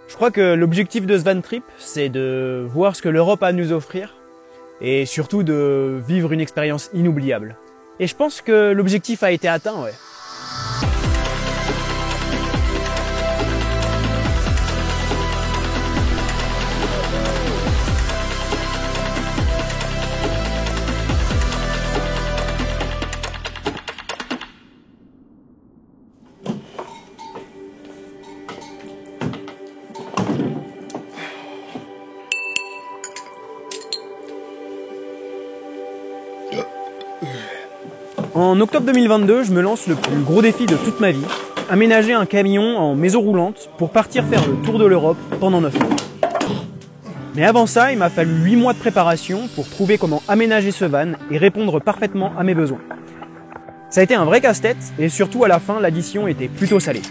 Je crois que l'objectif de ce van trip, c'est de voir ce que l'Europe a à nous offrir et surtout de vivre une expérience inoubliable. Et je pense que l'objectif a été atteint, ouais. En octobre 2022, je me lance le plus gros défi de toute ma vie, aménager un camion en maison roulante pour partir faire le tour de l'Europe pendant 9 mois. Mais avant ça, il m'a fallu 8 mois de préparation pour trouver comment aménager ce van et répondre parfaitement à mes besoins. Ça a été un vrai casse-tête et surtout à la fin, l'addition était plutôt salée.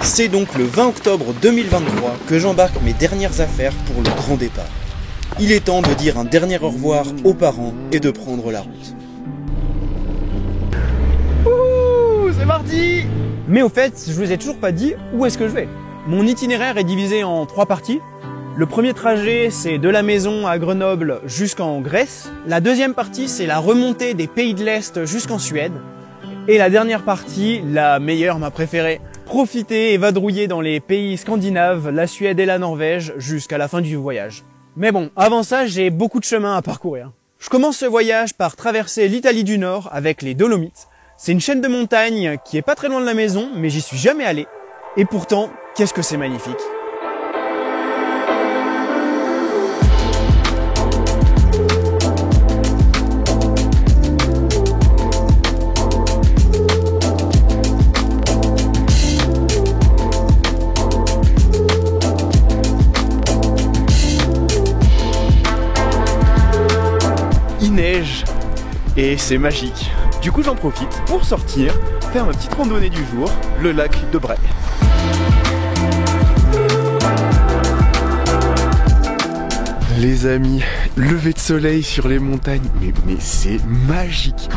C'est donc le 20 octobre 2023 que j'embarque mes dernières affaires pour le grand départ. Il est temps de dire un dernier au revoir aux parents et de prendre la route. Ouh, c'est parti! Mais au fait, je vous ai toujours pas dit où est-ce que je vais. Mon itinéraire est divisé en 3 parties. Le premier trajet, c'est de la maison à Grenoble jusqu'en Grèce. La deuxième partie, c'est la remontée des pays de l'Est jusqu'en Suède. Et la dernière partie, la meilleure, ma préférée, profiter et vadrouiller dans les pays scandinaves, la Suède et la Norvège jusqu'à la fin du voyage. Mais bon, avant ça, j'ai beaucoup de chemin à parcourir. Je commence ce voyage par traverser l'Italie du Nord avec les Dolomites. C'est une chaîne de montagnes qui est pas très loin de la maison, mais j'y suis jamais allé. Et pourtant, qu'est-ce que c'est magnifique! Il neige et c'est magique. Du coup j'en profite pour sortir, faire ma petite randonnée du jour, le lac de Bray. Les amis, lever de soleil sur les montagnes, mais c'est magique.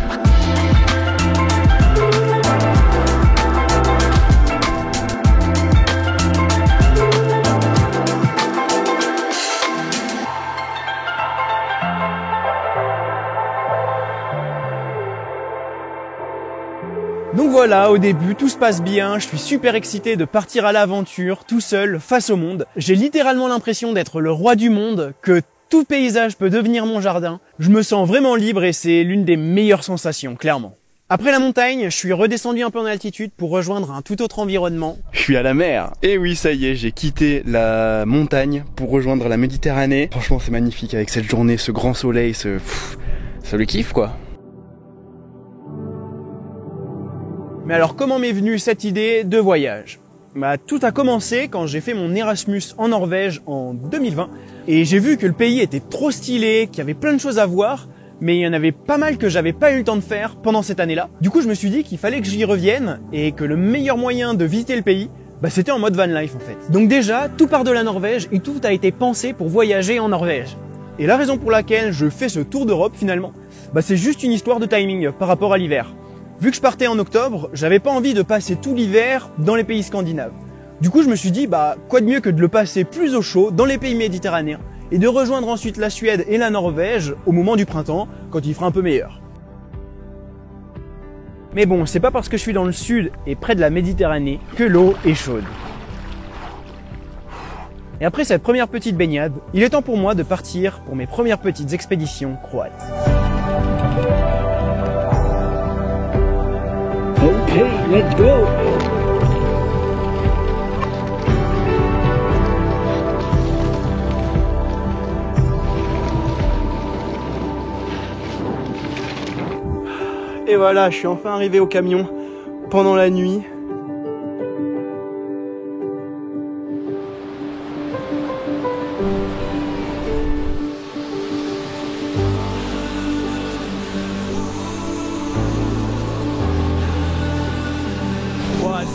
Donc voilà, au début, tout se passe bien, je suis super excité de partir à l'aventure, tout seul, face au monde. J'ai littéralement l'impression d'être le roi du monde, que tout paysage peut devenir mon jardin. Je me sens vraiment libre et c'est l'une des meilleures sensations, clairement. Après la montagne, je suis redescendu un peu en altitude pour rejoindre un tout autre environnement. Je suis à la mer. Et oui, ça y est, j'ai quitté la montagne pour rejoindre la Méditerranée. Franchement, c'est magnifique avec cette journée, ce grand soleil, ça le kiffe quoi. Mais alors comment m'est venue cette idée de voyage? Tout a commencé quand j'ai fait mon Erasmus en Norvège en 2020 et j'ai vu que le pays était trop stylé, qu'il y avait plein de choses à voir, mais il y en avait pas mal que j'avais pas eu le temps de faire pendant cette année-là. Du coup je me suis dit qu'il fallait que j'y revienne et que le meilleur moyen de visiter le pays, c'était en mode van life en fait. Donc déjà, tout part de la Norvège et tout a été pensé pour voyager en Norvège. Et la raison pour laquelle je fais ce tour d'Europe finalement, c'est juste une histoire de timing par rapport à l'hiver. Vu que je partais en octobre, j'avais pas envie de passer tout l'hiver dans les pays scandinaves. Du coup, je me suis dit, quoi de mieux que de le passer plus au chaud dans les pays méditerranéens et de rejoindre ensuite la Suède et la Norvège au moment du printemps, quand il fera un peu meilleur. Mais bon, c'est pas parce que je suis dans le sud et près de la Méditerranée que l'eau est chaude. Et après cette première petite baignade, il est temps pour moi de partir pour mes premières petites expéditions croates. Okay, let's go! Et voilà, je suis enfin arrivé au camion pendant la nuit.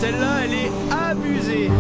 Celle-là, elle est abusée.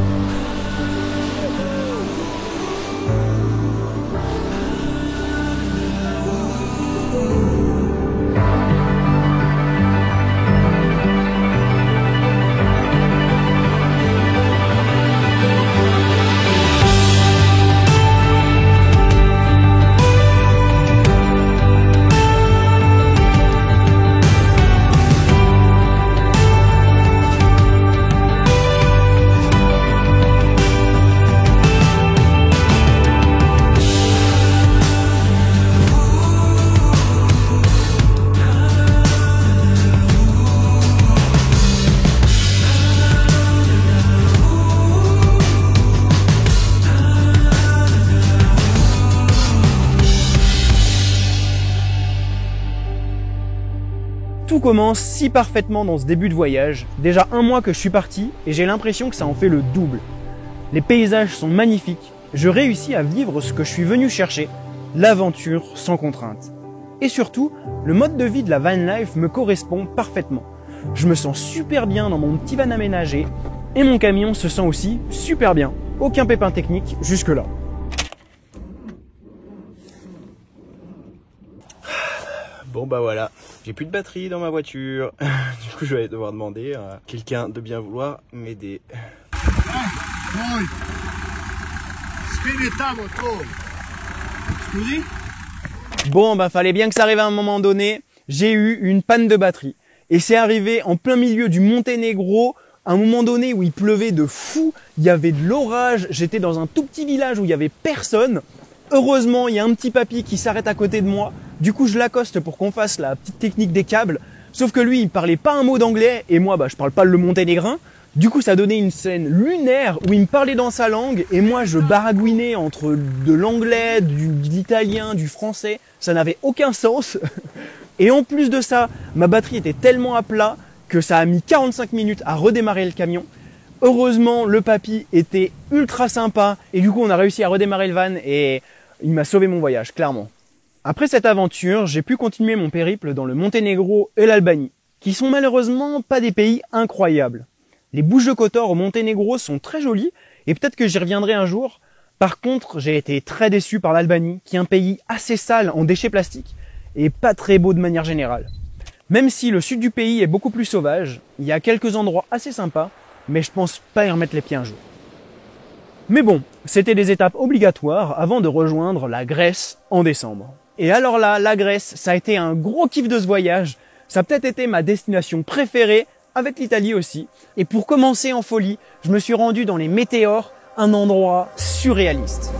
Tout commence si parfaitement dans ce début de voyage. Déjà 1 mois que je suis parti et j'ai l'impression que ça en fait le double. Les paysages sont magnifiques. Je réussis à vivre ce que je suis venu chercher, l'aventure sans contrainte. Et surtout, le mode de vie de la van life me correspond parfaitement. Je me sens super bien dans mon petit van aménagé et mon camion se sent aussi super bien. Aucun pépin technique jusque-là. Bon bah voilà, j'ai plus de batterie dans ma voiture. Du coup je vais devoir demander à quelqu'un de bien vouloir m'aider. Bon bah fallait bien que ça arrive à un moment donné. J'ai eu une panne de batterie. Et c'est arrivé en plein milieu du Monténégro, à un moment donné où il pleuvait de fou, il y avait de l'orage, j'étais dans un tout petit village où il y avait personne. Heureusement, il y a un petit papy qui s'arrête à côté de moi. Du coup, je l'accoste pour qu'on fasse la petite technique des câbles. Sauf que lui, il parlait pas un mot d'anglais et moi, je parle pas le monténégrin. Du coup, ça donnait une scène lunaire où il me parlait dans sa langue et moi, je baragouinais entre de l'anglais, de l'italien, du français. Ça n'avait aucun sens. Et en plus de ça, ma batterie était tellement à plat que ça a mis 45 minutes à redémarrer le camion. Heureusement, le papy était ultra sympa et du coup, on a réussi à redémarrer le van et il m'a sauvé mon voyage, clairement. Après cette aventure, j'ai pu continuer mon périple dans le Monténégro et l'Albanie, qui sont malheureusement pas des pays incroyables. Les Bouches de Kotor au Monténégro sont très jolies et peut-être que j'y reviendrai un jour. Par contre, j'ai été très déçu par l'Albanie, qui est un pays assez sale en déchets plastiques et pas très beau de manière générale. Même si le sud du pays est beaucoup plus sauvage, il y a quelques endroits assez sympas, mais je pense pas y remettre les pieds un jour. Mais bon, c'était des étapes obligatoires avant de rejoindre la Grèce en décembre. Et alors là, la Grèce, ça a été un gros kiff de ce voyage. Ça a peut-être été ma destination préférée, avec l'Italie aussi. Et pour commencer en folie, je me suis rendu dans les Météores, un endroit surréaliste.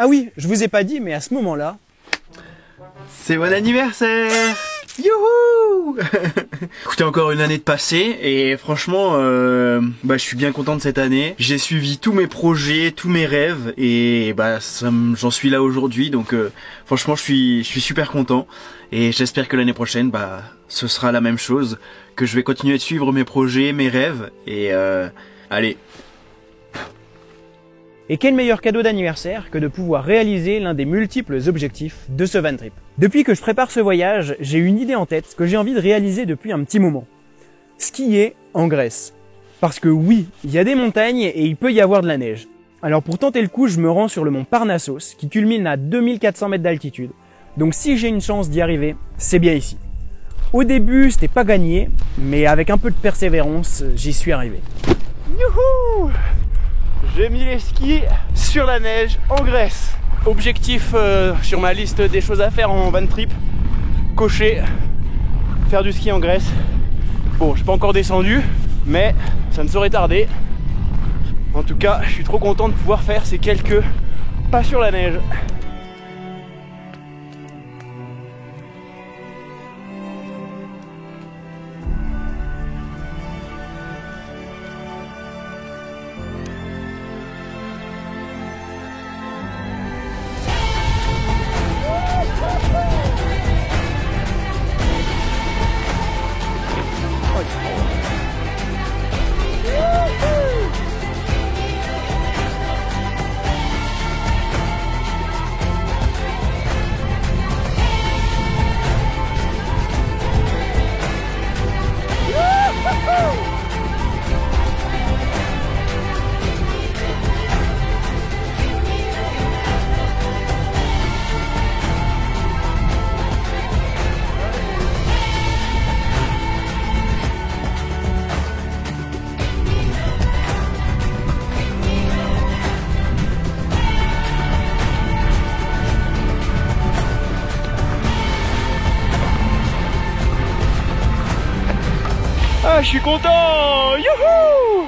Ah oui, je vous ai pas dit, mais à ce moment-là... C'est mon anniversaire! Youhou! Écoutez, encore une année de passé et franchement, je suis bien content de cette année. J'ai suivi tous mes projets, tous mes rêves et j'en suis là aujourd'hui. Donc franchement, je suis super content et j'espère que l'année prochaine, ce sera la même chose, que je vais continuer de suivre mes projets, mes rêves et allez. Et quel meilleur cadeau d'anniversaire que de pouvoir réaliser l'un des multiples objectifs de ce van trip. Depuis que je prépare ce voyage, j'ai une idée en tête que j'ai envie de réaliser depuis un petit moment. Skier en Grèce. Parce que oui, il y a des montagnes et il peut y avoir de la neige. Alors pour tenter le coup, je me rends sur le mont Parnassos, qui culmine à 2400 mètres d'altitude. Donc si j'ai une chance d'y arriver, c'est bien ici. Au début, c'était pas gagné, mais avec un peu de persévérance, j'y suis arrivé. Youhou! J'ai mis les skis sur la neige en Grèce. Objectif sur ma liste des choses à faire en van trip, cocher, faire du ski en Grèce. Bon, je suis pas encore descendu, mais ça ne saurait tarder. En tout cas, je suis trop content de pouvoir faire ces quelques pas sur la neige. Ah, je suis content! Youhou!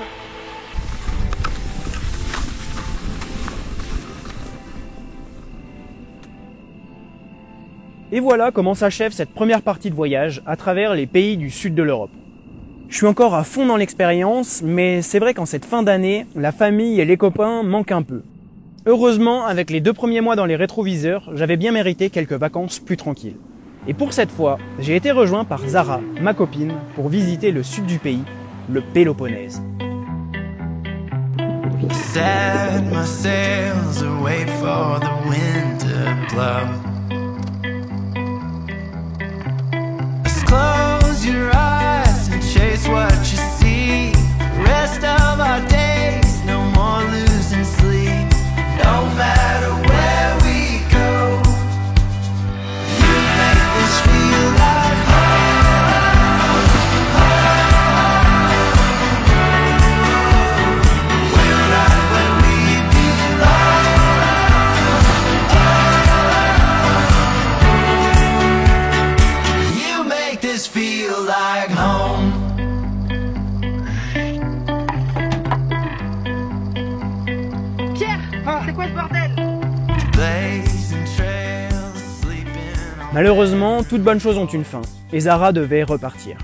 Et voilà comment s'achève cette première partie de voyage à travers les pays du sud de l'Europe. Je suis encore à fond dans l'expérience, mais c'est vrai qu'en cette fin d'année, la famille et les copains manquent un peu. Heureusement, avec les 2 premiers mois dans les rétroviseurs, j'avais bien mérité quelques vacances plus tranquilles. Et pour cette fois, j'ai été rejoint par Zara, ma copine, pour visiter le sud du pays, le Péloponnèse. Set my sails and wait for the wind to blow. Just close your eyes and chase what you see. Rest of our days, no more losing sleep. No matter where we go, you make this feel like home. We're right where we belong. You make this feel like home. Malheureusement, toutes bonnes choses ont une fin, et Zara devait repartir.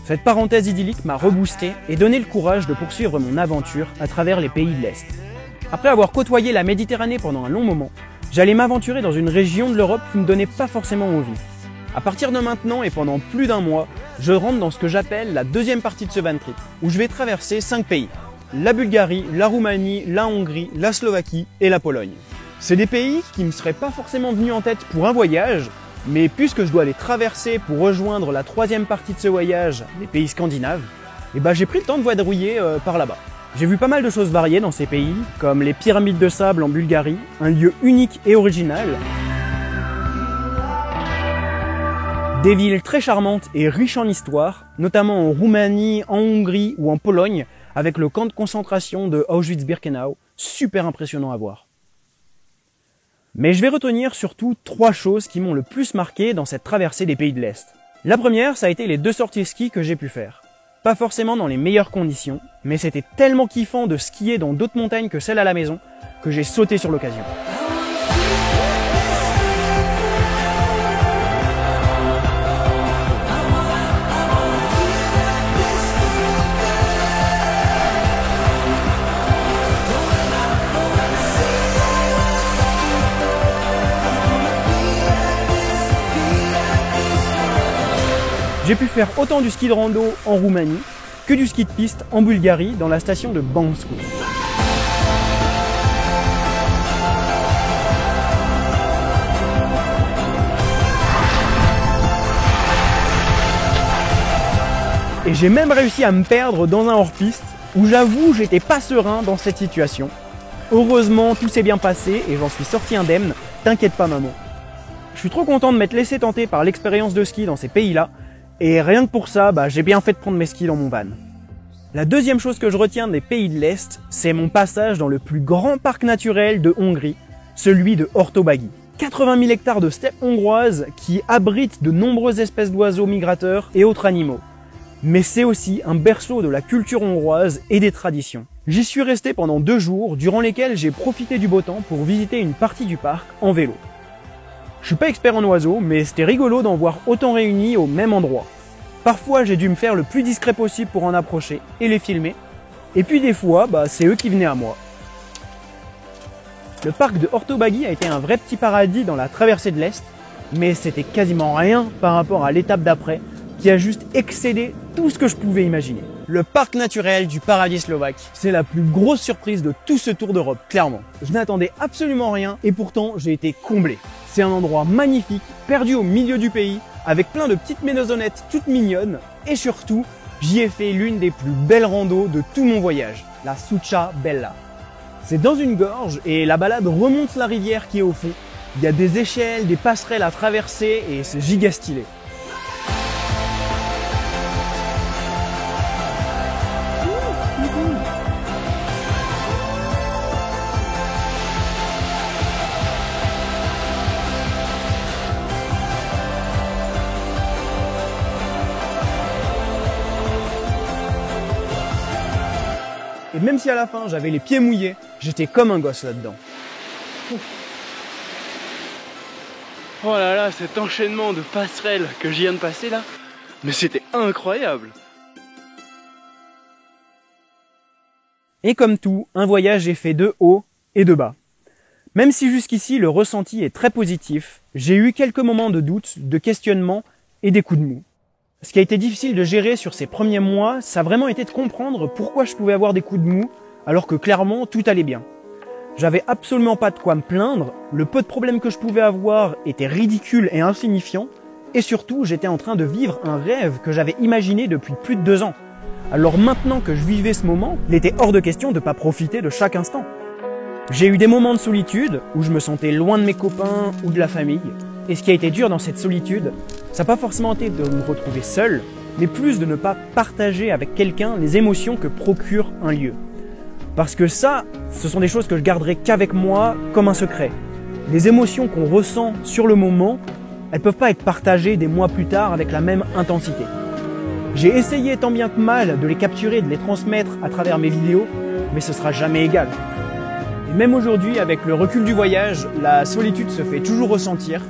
Cette parenthèse idyllique m'a reboosté et donné le courage de poursuivre mon aventure à travers les pays de l'Est. Après avoir côtoyé la Méditerranée pendant un long moment, j'allais m'aventurer dans une région de l'Europe qui me donnait pas forcément envie. À partir de maintenant et pendant plus d'1 mois, je rentre dans ce que j'appelle la deuxième partie de ce van trip, où je vais traverser 5 pays. La Bulgarie, la Roumanie, la Hongrie, la Slovaquie et la Pologne. C'est des pays qui me seraient pas forcément venus en tête pour un voyage, mais puisque je dois les traverser pour rejoindre la 3e partie de ce voyage, les pays scandinaves, et j'ai pris le temps de vadrouiller par là-bas. J'ai vu pas mal de choses variées dans ces pays, comme les pyramides de sable en Bulgarie, un lieu unique et original, des villes très charmantes et riches en histoire, notamment en Roumanie, en Hongrie ou en Pologne, avec le camp de concentration de Auschwitz-Birkenau, super impressionnant à voir. Mais je vais retenir surtout 3 choses qui m'ont le plus marqué dans cette traversée des pays de l'Est. La première, ça a été les 2 sorties ski que j'ai pu faire. Pas forcément dans les meilleures conditions, mais c'était tellement kiffant de skier dans d'autres montagnes que celles à la maison, que j'ai sauté sur l'occasion. J'ai pu faire autant du ski de rando en Roumanie que du ski de piste en Bulgarie dans la station de Bansko. Et j'ai même réussi à me perdre dans un hors-piste où j'avoue j'étais pas serein dans cette situation. Heureusement tout s'est bien passé et j'en suis sorti indemne, t'inquiète pas maman. Je suis trop content de m'être laissé tenter par l'expérience de ski dans ces pays-là. Et rien que pour ça, j'ai bien fait de prendre mes skis dans mon van. La deuxième chose que je retiens des pays de l'Est, c'est mon passage dans le plus grand parc naturel de Hongrie, celui de Ortobágy. 80 000 hectares de steppe hongroise qui abritent de nombreuses espèces d'oiseaux migrateurs et autres animaux. Mais c'est aussi un berceau de la culture hongroise et des traditions. J'y suis resté pendant 2 jours, durant lesquels j'ai profité du beau temps pour visiter une partie du parc en vélo. Je suis pas expert en oiseaux, mais c'était rigolo d'en voir autant réunis au même endroit. Parfois, j'ai dû me faire le plus discret possible pour en approcher et les filmer. Et puis des fois, c'est eux qui venaient à moi. Le parc de Ortobágy a été un vrai petit paradis dans la traversée de l'Est, mais c'était quasiment rien par rapport à l'étape d'après, qui a juste excédé tout ce que je pouvais imaginer. Le parc naturel du paradis slovaque, c'est la plus grosse surprise de tout ce tour d'Europe, clairement. Je n'attendais absolument rien et pourtant j'ai été comblé. C'est un endroit magnifique, perdu au milieu du pays, avec plein de petites maisonnettes toutes mignonnes, et surtout, j'y ai fait l'une des plus belles randos de tout mon voyage, la Succia Bella. C'est dans une gorge et la balade remonte la rivière qui est au fond. Il y a des échelles, des passerelles à traverser et c'est giga stylé. Et même si à la fin j'avais les pieds mouillés, j'étais comme un gosse là-dedans. Oh là là, cet enchaînement de passerelles que je viens de passer là, mais c'était incroyable. Et comme tout, un voyage est fait de haut et de bas. Même si jusqu'ici le ressenti est très positif, j'ai eu quelques moments de doute, de questionnement et des coups de mou. Ce qui a été difficile de gérer sur ces premiers mois, ça a vraiment été de comprendre pourquoi je pouvais avoir des coups de mou, alors que clairement tout allait bien. J'avais absolument pas de quoi me plaindre, le peu de problèmes que je pouvais avoir était ridicule et insignifiant, et surtout j'étais en train de vivre un rêve que j'avais imaginé depuis plus de 2 ans. Alors maintenant que je vivais ce moment, il était hors de question de ne pas profiter de chaque instant. J'ai eu des moments de solitude où je me sentais loin de mes copains ou de la famille. Et ce qui a été dur dans cette solitude, ça n'a pas forcément été de me retrouver seul, mais plus de ne pas partager avec quelqu'un les émotions que procure un lieu. Parce que ça, ce sont des choses que je garderai qu'avec moi comme un secret. Les émotions qu'on ressent sur le moment, elles peuvent pas être partagées des mois plus tard avec la même intensité. J'ai essayé tant bien que mal de les capturer, de les transmettre à travers mes vidéos, mais ce sera jamais égal. Et même aujourd'hui, avec le recul du voyage, la solitude se fait toujours ressentir.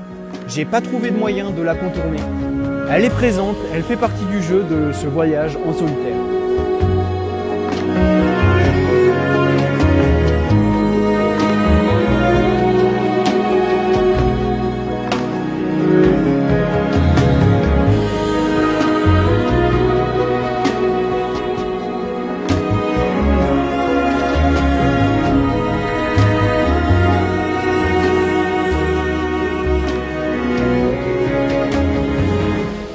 J'ai pas trouvé de moyen de la contourner. Elle est présente, elle fait partie du jeu de ce voyage en solitaire.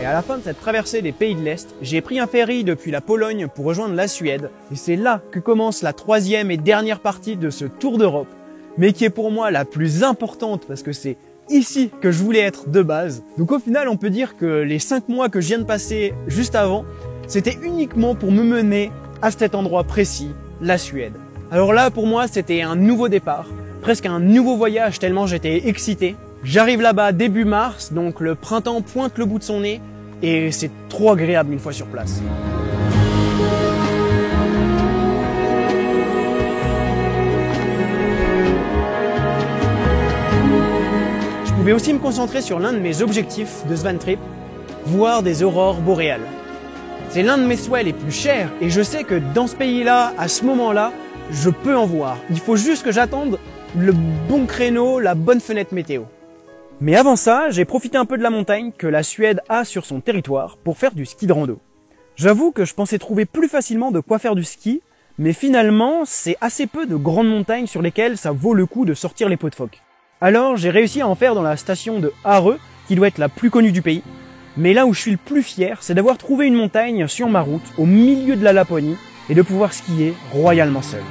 À la fin de cette traversée des pays de l'Est, j'ai pris un ferry depuis la Pologne pour rejoindre la Suède. Et c'est là que commence la 3e et dernière partie de ce tour d'Europe, mais qui est pour moi la plus importante parce que c'est ici que je voulais être de base. Donc au final, on peut dire que les 5 mois que je viens de passer juste avant, c'était uniquement pour me mener à cet endroit précis, la Suède. Alors là, pour moi, c'était un nouveau départ, presque un nouveau voyage tellement j'étais excité. J'arrive là-bas début mars, donc le printemps pointe le bout de son nez, et c'est trop agréable une fois sur place. Je pouvais aussi me concentrer sur l'un de mes objectifs de ce van trip, voir des aurores boréales. C'est l'un de mes souhaits les plus chers et je sais que dans ce pays-là, à ce moment-là, je peux en voir. Il faut juste que j'attende le bon créneau, la bonne fenêtre météo. Mais avant ça, j'ai profité un peu de la montagne que la Suède a sur son territoire pour faire du ski de rando. J'avoue que je pensais trouver plus facilement de quoi faire du ski, mais finalement, c'est assez peu de grandes montagnes sur lesquelles ça vaut le coup de sortir les peaux de phoque. Alors, j'ai réussi à en faire dans la station de Åre, qui doit être la plus connue du pays. Mais là où je suis le plus fier, c'est d'avoir trouvé une montagne sur ma route, au milieu de la Laponie, et de pouvoir skier royalement seul.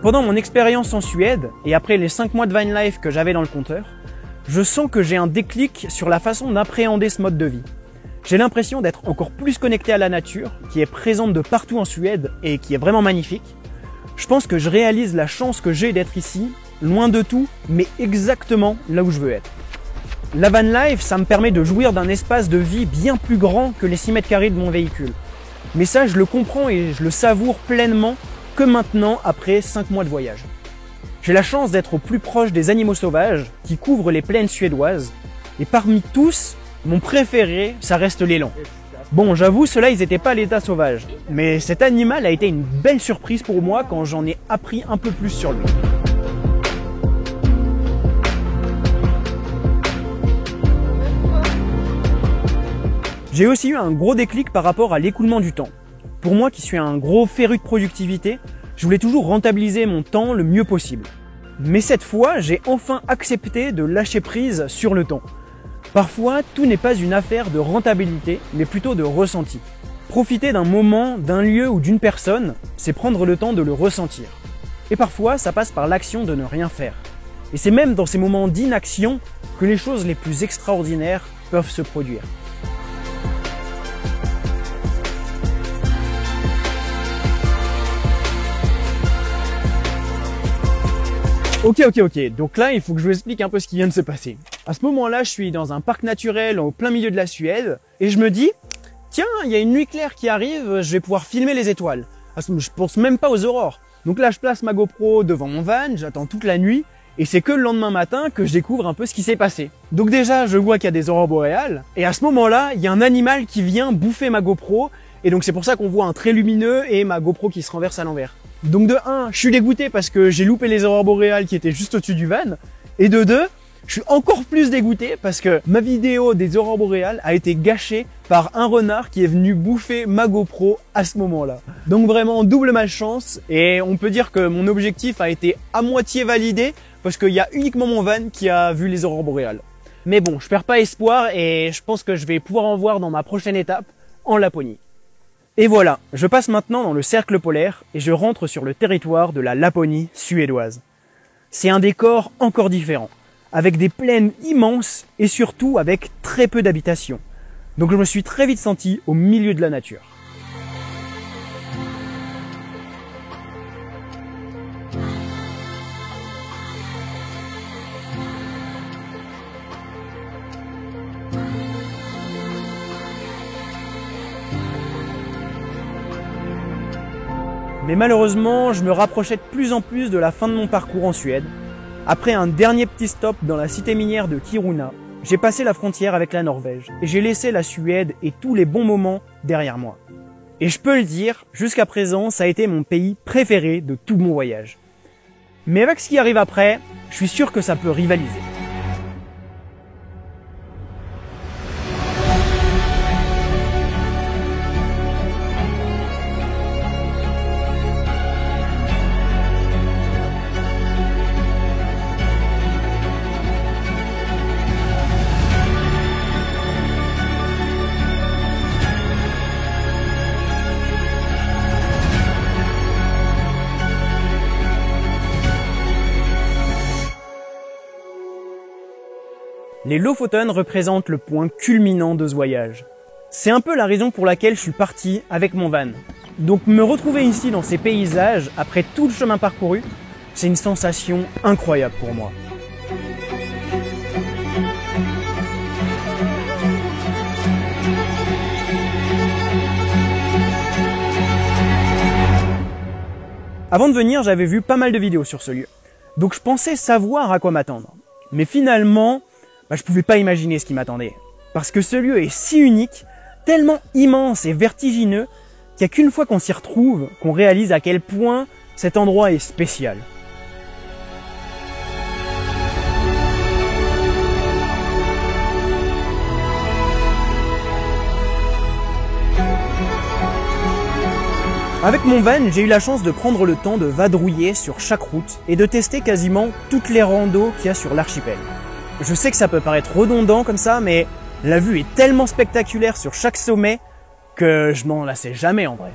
Pendant mon expérience en Suède, et après les 5 mois de van life que j'avais dans le compteur, je sens que j'ai un déclic sur la façon d'appréhender ce mode de vie. J'ai l'impression d'être encore plus connecté à la nature, qui est présente de partout en Suède et qui est vraiment magnifique. Je pense que je réalise la chance que j'ai d'être ici, loin de tout, mais exactement là où je veux être. La van life, ça me permet de jouir d'un espace de vie bien plus grand que les 6 mètres carrés de mon véhicule. Mais ça, je le comprends et je le savoure pleinement que maintenant, après 5 mois de voyage. J'ai la chance d'être au plus proche des animaux sauvages qui couvrent les plaines suédoises. Et parmi tous, mon préféré, ça reste l'élan. Bon, j'avoue, ceux-là, ils n'étaient pas à l'état sauvage. Mais cet animal a été une belle surprise pour moi quand j'en ai appris un peu plus sur lui. J'ai aussi eu un gros déclic par rapport à l'écoulement du temps. Pour moi qui suis un gros féru de productivité, je voulais toujours rentabiliser mon temps le mieux possible. Mais cette fois, j'ai enfin accepté de lâcher prise sur le temps. Parfois, tout n'est pas une affaire de rentabilité, mais plutôt de ressenti. Profiter d'un moment, d'un lieu ou d'une personne, c'est prendre le temps de le ressentir. Et parfois, ça passe par l'action de ne rien faire. Et c'est même dans ces moments d'inaction que les choses les plus extraordinaires peuvent se produire. Ok, donc là il faut que je vous explique un peu ce qui vient de se passer. À ce moment-là, je suis dans un parc naturel au plein milieu de la Suède et je me dis, tiens, il y a une nuit claire qui arrive, je vais pouvoir filmer les étoiles. Je pense même pas aux aurores. Donc là je place ma GoPro devant mon van, j'attends toute la nuit et c'est que le lendemain matin que je découvre un peu ce qui s'est passé. Donc déjà je vois qu'il y a des aurores boréales et à ce moment-là il y a un animal qui vient bouffer ma GoPro et donc c'est pour ça qu'on voit un trait lumineux et ma GoPro qui se renverse à l'envers. Donc de 1, je suis dégoûté parce que j'ai loupé les aurores boréales qui étaient juste au-dessus du van. Et de 2, je suis encore plus dégoûté parce que ma vidéo des aurores boréales a été gâchée par un renard qui est venu bouffer ma GoPro à ce moment-là. Donc vraiment double malchance et on peut dire que mon objectif a été à moitié validé parce qu'il y a uniquement mon van qui a vu les aurores boréales. Mais bon, je perds pas espoir et je pense que je vais pouvoir en voir dans ma prochaine étape en Laponie. Et voilà, je passe maintenant dans le cercle polaire et je rentre sur le territoire de la Laponie suédoise. C'est un décor encore différent, avec des plaines immenses et surtout avec très peu d'habitations. Donc je me suis très vite senti au milieu de la nature. Mais malheureusement, je me rapprochais de plus en plus de la fin de mon parcours en Suède. Après un dernier petit stop dans la cité minière de Kiruna, j'ai passé la frontière avec la Norvège et j'ai laissé la Suède et tous les bons moments derrière moi. Et je peux le dire, jusqu'à présent, ça a été mon pays préféré de tout mon voyage. Mais avec ce qui arrive après, je suis sûr que ça peut rivaliser. Les Lofoten représentent le point culminant de ce voyage. C'est un peu la raison pour laquelle je suis parti avec mon van. Donc me retrouver ici dans ces paysages, après tout le chemin parcouru, c'est une sensation incroyable pour moi. Avant de venir, j'avais vu pas mal de vidéos sur ce lieu. Donc je pensais savoir à quoi m'attendre. Mais finalement, je pouvais pas imaginer ce qui m'attendait. Parce que ce lieu est si unique, tellement immense et vertigineux, qu'il n'y a qu'une fois qu'on s'y retrouve, qu'on réalise à quel point cet endroit est spécial. Avec mon van, j'ai eu la chance de prendre le temps de vadrouiller sur chaque route et de tester quasiment toutes les randos qu'il y a sur l'archipel. Je sais que ça peut paraître redondant comme ça, mais la vue est tellement spectaculaire sur chaque sommet que je m'en lassais jamais en vrai.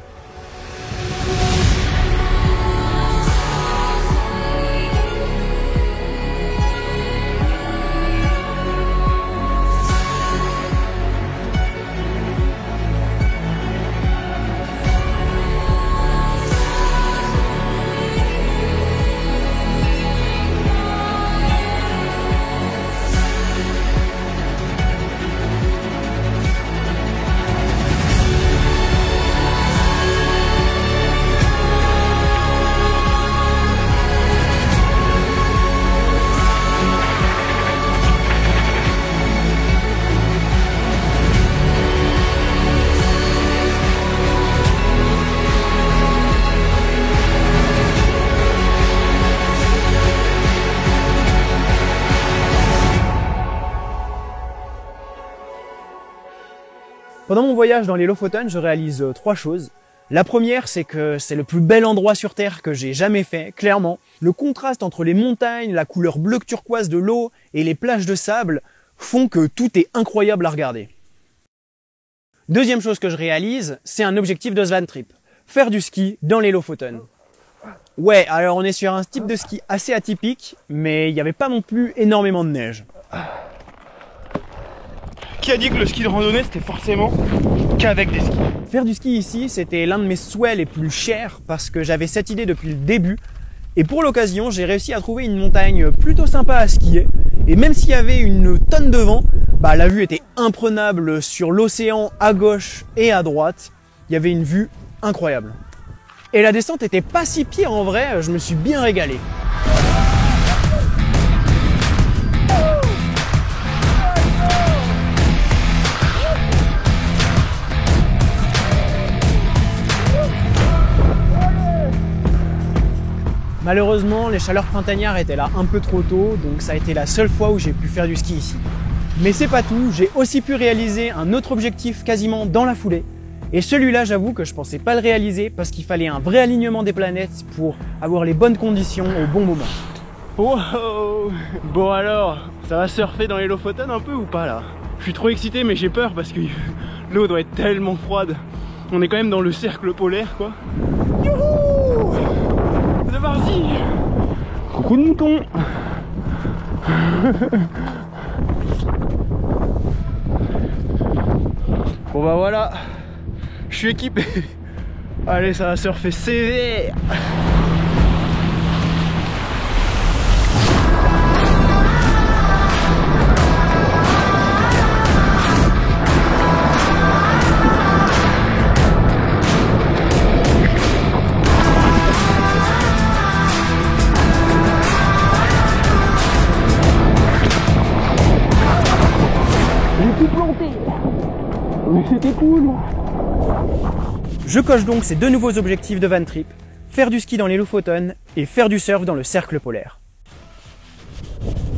Pendant mon voyage dans les Lofoten, je réalise 3 choses. La première, c'est que c'est le plus bel endroit sur Terre que j'ai jamais fait, clairement. Le contraste entre les montagnes, la couleur bleu turquoise de l'eau et les plages de sable font que tout est incroyable à regarder. Deuxième chose que je réalise, c'est un objectif de Svantrip. Faire du ski dans les Lofoten. Ouais, alors on est sur un type de ski assez atypique, mais il n'y avait pas non plus énormément de neige. Qui a dit que le ski de randonnée c'était forcément qu'avec des skis? Faire du ski ici, c'était l'un de mes souhaits les plus chers parce que j'avais cette idée depuis le début. Et pour l'occasion, j'ai réussi à trouver une montagne plutôt sympa à skier. Et même s'il y avait une tonne de vent, la vue était imprenable sur l'océan à gauche et à droite. Il y avait une vue incroyable. Et la descente était pas si pire en vrai, je me suis bien régalé. Malheureusement, les chaleurs printanières étaient là un peu trop tôt, donc ça a été la seule fois où j'ai pu faire du ski ici. Mais c'est pas tout, j'ai aussi pu réaliser un autre objectif quasiment dans la foulée. Et celui-là, j'avoue que je pensais pas le réaliser parce qu'il fallait un vrai alignement des planètes pour avoir les bonnes conditions au bon moment. Wow. Bon alors, ça va surfer dans les Lofoten un peu ou pas là? Je suis trop excité mais j'ai peur parce que l'eau doit être tellement froide. On est quand même dans le cercle polaire quoi. Youhou! C'est parti! Coucou de mouton! Bon bah voilà, je suis équipé. Allez, ça va surfer sévère. Mais c'était cool. Je coche donc ces 2 nouveaux objectifs de Svantrip, faire du ski dans les Lofoten et faire du surf dans le cercle polaire.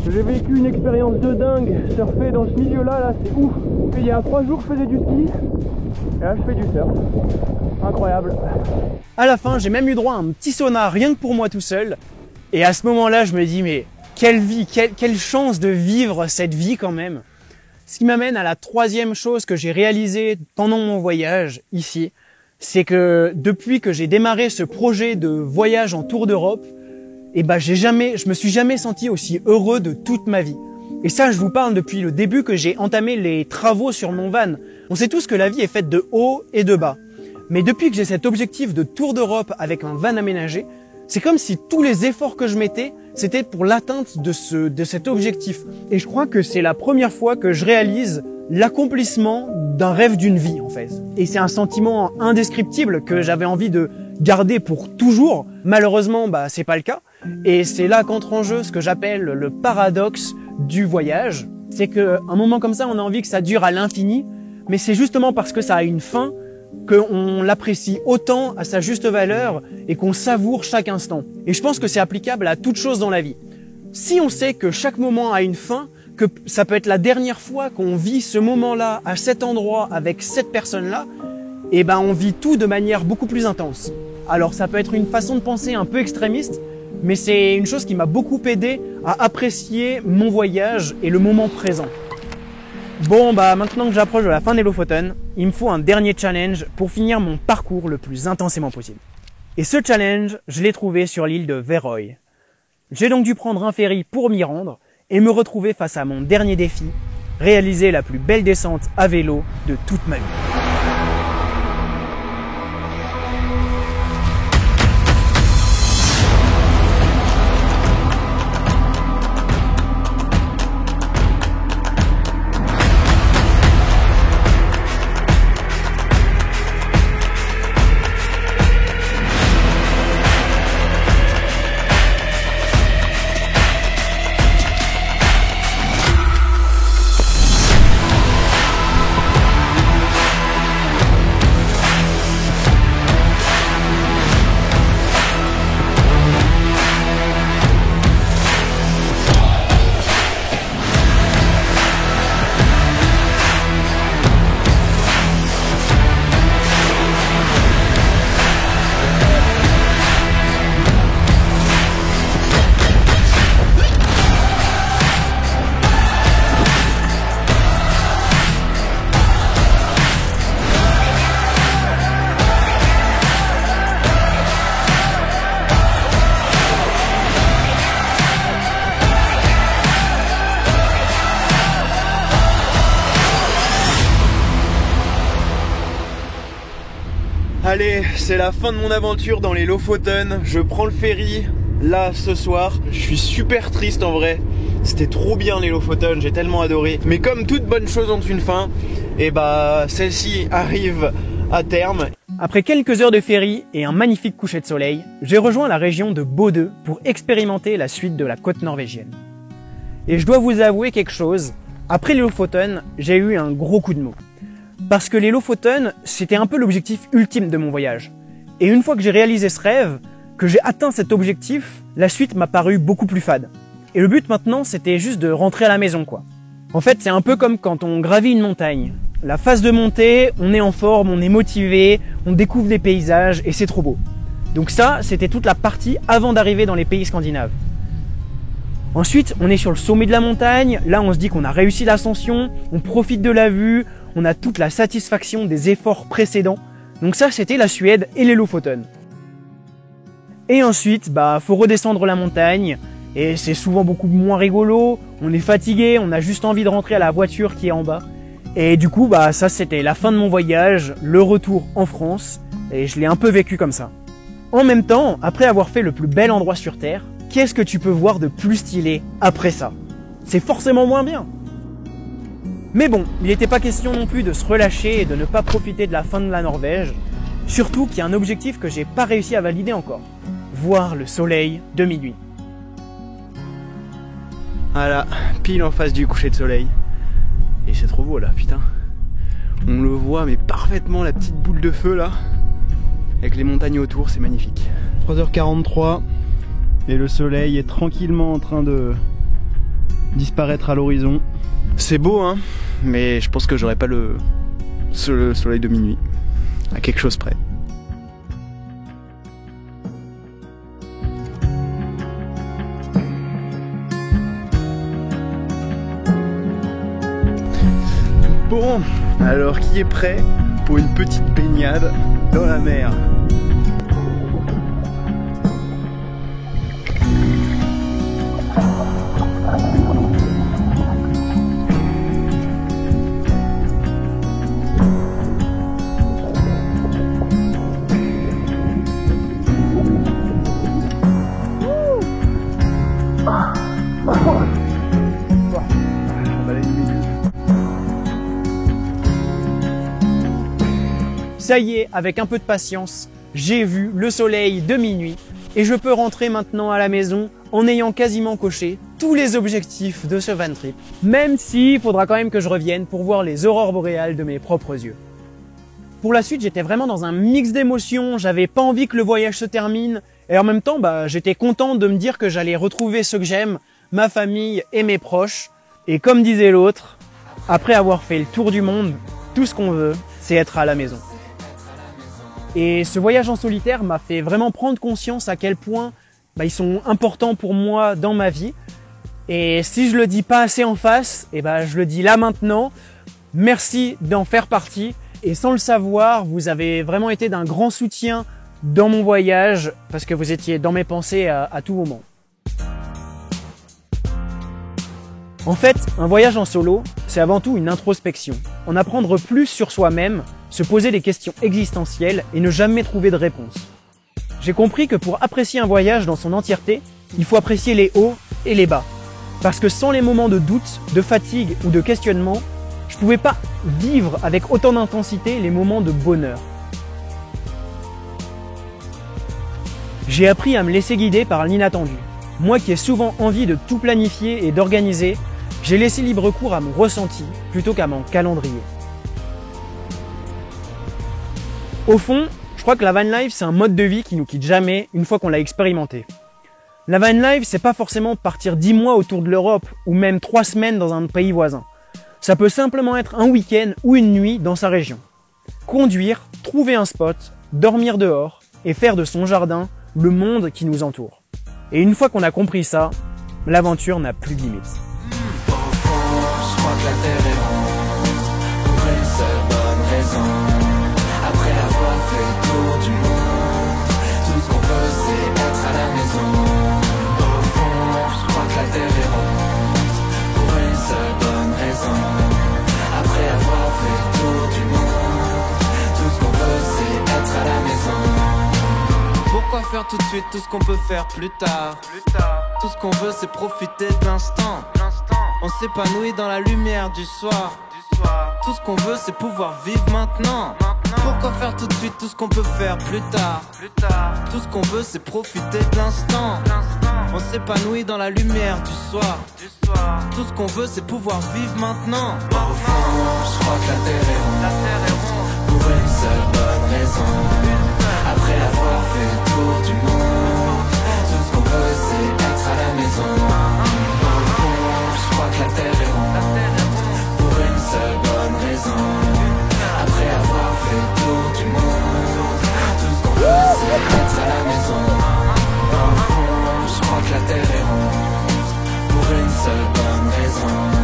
J'ai vécu une expérience de dingue, surfer dans ce milieu-là, c'est ouf. Il y a 3 jours, je faisais du ski, et là je fais du surf. Incroyable. À la fin, j'ai même eu droit à un petit sauna rien que pour moi tout seul. Et à ce moment-là, je me dis, mais quelle vie, quelle chance de vivre cette vie quand même. Ce qui m'amène à la 3e chose que j'ai réalisée pendant mon voyage ici, c'est que depuis que j'ai démarré ce projet de voyage en tour d'Europe, je me suis jamais senti aussi heureux de toute ma vie. Et ça, je vous parle depuis le début que j'ai entamé les travaux sur mon van. On sait tous que la vie est faite de haut et de bas. Mais depuis que j'ai cet objectif de tour d'Europe avec un van aménagé, c'est comme si tous les efforts que je mettais, c'était pour l'atteinte de cet objectif. Et je crois que c'est la première fois que je réalise l'accomplissement d'un rêve d'une vie, en fait. Et c'est un sentiment indescriptible que j'avais envie de garder pour toujours. Malheureusement, c'est pas le cas. Et c'est là qu'entre en jeu ce que j'appelle le paradoxe du voyage. C'est qu'à un moment comme ça, on a envie que ça dure à l'infini. Mais c'est justement parce que ça a une fin qu'on l'apprécie autant à sa juste valeur et qu'on savoure chaque instant. Et je pense que c'est applicable à toute chose dans la vie. Si on sait que chaque moment a une fin, que ça peut être la dernière fois qu'on vit ce moment-là à cet endroit avec cette personne-là, on vit tout de manière beaucoup plus intense. Alors ça peut être une façon de penser un peu extrémiste, mais c'est une chose qui m'a beaucoup aidé à apprécier mon voyage et le moment présent. Bon, maintenant que j'approche de la fin des Lofoten, il me faut un dernier challenge pour finir mon parcours le plus intensément possible. Et ce challenge, je l'ai trouvé sur l'île de Veroy. J'ai donc dû prendre un ferry pour m'y rendre et me retrouver face à mon dernier défi, réaliser la plus belle descente à vélo de toute ma vie. Allez, c'est la fin de mon aventure dans les Lofoten. Je prends le ferry, là, ce soir. Je suis super triste en vrai. C'était trop bien les Lofoten, j'ai tellement adoré. Mais comme toute bonne chose ont une fin, et bah celle-ci arrive à terme. Après quelques heures de ferry et un magnifique coucher de soleil, j'ai rejoint la région de Bodø pour expérimenter la suite de la côte norvégienne. Et je dois vous avouer quelque chose, après les Lofoten, j'ai eu un gros coup de mou. Parce que les Lofoten, c'était un peu l'objectif ultime de mon voyage. Et une fois que j'ai réalisé ce rêve, que j'ai atteint cet objectif, la suite m'a paru beaucoup plus fade. Et le but maintenant, c'était juste de rentrer à la maison, quoi. En fait, c'est un peu comme quand on gravit une montagne. La phase de montée, on est en forme, on est motivé, on découvre des paysages et c'est trop beau. Donc ça, c'était toute la partie avant d'arriver dans les pays scandinaves. Ensuite, on est sur le sommet de la montagne, là on se dit qu'on a réussi l'ascension, on profite de la vue, on a toute la satisfaction des efforts précédents. Donc ça, c'était la Suède et les Lofoten. Et ensuite, faut redescendre la montagne, et c'est souvent beaucoup moins rigolo, on est fatigué, on a juste envie de rentrer à la voiture qui est en bas. Et du coup, ça c'était la fin de mon voyage, le retour en France, et je l'ai un peu vécu comme ça. En même temps, après avoir fait le plus bel endroit sur Terre, qu'est-ce que tu peux voir de plus stylé après ça? C'est forcément moins bien. Mais bon, il n'était pas question non plus de se relâcher et de ne pas profiter de la fin de la Norvège, surtout qu'il y a un objectif que j'ai pas réussi à valider encore. Voir le soleil de minuit. Voilà, pile en face du coucher de soleil. Et c'est trop beau là, putain. On le voit mais parfaitement, la petite boule de feu là. Avec les montagnes autour, c'est magnifique. 3h43 et le soleil est tranquillement en train de disparaître à l'horizon. C'est beau hein, mais je pense que j'aurais pas le soleil de minuit. À quelque chose près. Bon, alors qui est prêt pour une petite baignade dans la mer? Ça y est, avec un peu de patience, j'ai vu le soleil de minuit et je peux rentrer maintenant à la maison en ayant quasiment coché tous les objectifs de ce van trip. Même s'il faudra quand même que je revienne pour voir les aurores boréales de mes propres yeux. Pour la suite, j'étais vraiment dans un mix d'émotions, j'avais pas envie que le voyage se termine et en même temps, j'étais content de me dire que j'allais retrouver ceux que j'aime, ma famille et mes proches. Et comme disait l'autre, après avoir fait le tour du monde, tout ce qu'on veut, c'est être à la maison. Et ce voyage en solitaire m'a fait vraiment prendre conscience à quel point ils sont importants pour moi dans ma vie. Et si je le dis pas assez en face, je le dis là maintenant. Merci d'en faire partie. Et sans le savoir, vous avez vraiment été d'un grand soutien dans mon voyage parce que vous étiez dans mes pensées à tout moment. En fait, un voyage en solo, c'est avant tout une introspection. En apprendre plus sur soi-même, se poser des questions existentielles et ne jamais trouver de réponse. J'ai compris que pour apprécier un voyage dans son entièreté, il faut apprécier les hauts et les bas. Parce que sans les moments de doute, de fatigue ou de questionnement, je pouvais pas vivre avec autant d'intensité les moments de bonheur. J'ai appris à me laisser guider par l'inattendu. Moi qui ai souvent envie de tout planifier et d'organiser, j'ai laissé libre cours à mon ressenti plutôt qu'à mon calendrier. Au fond, je crois que la van life, c'est un mode de vie qui nous quitte jamais une fois qu'on l'a expérimenté. La van life, c'est pas forcément partir 10 mois autour de l'Europe ou même 3 semaines dans un pays voisin. Ça peut simplement être un week-end ou une nuit dans sa région. Conduire, trouver un spot, dormir dehors et faire de son jardin le monde qui nous entoure. Et une fois qu'on a compris ça, l'aventure n'a plus de limite. Au fond, je crois que la terre est ronde, pour une seule bonne raison. Après avoir fait le tour du monde, tout ce qu'on veut c'est être à la maison. Au fond, je crois que la terre est ronde, pour une seule bonne raison. Après avoir fait le tour du monde, tout ce qu'on veut c'est être à la maison. faire tout de suite tout ce qu'on peut faire plus tard. Tout ce qu'on veut c'est profiter de l'instant. On s'épanouit dans la lumière du soir. Tout ce qu'on veut c'est pouvoir vivre maintenant. Pourquoi faire tout de suite tout ce qu'on peut faire plus tard? Tout ce qu'on veut c'est profiter de l'instant. On s'épanouit dans la lumière du soir. Tout ce qu'on veut c'est pouvoir vivre maintenant. Au fond je crois que la terre est ronde, pour une seule bonne raison. Après avoir fait le tour du monde, tout ce qu'on veut c'est être à la maison. Au fond je crois que la terre est ronde, pour une seule bonne raison. Après avoir fait le tour du monde, tout ce qu'on veut c'est être à la maison. Au fond je crois que la terre est ronde, pour une seule bonne raison.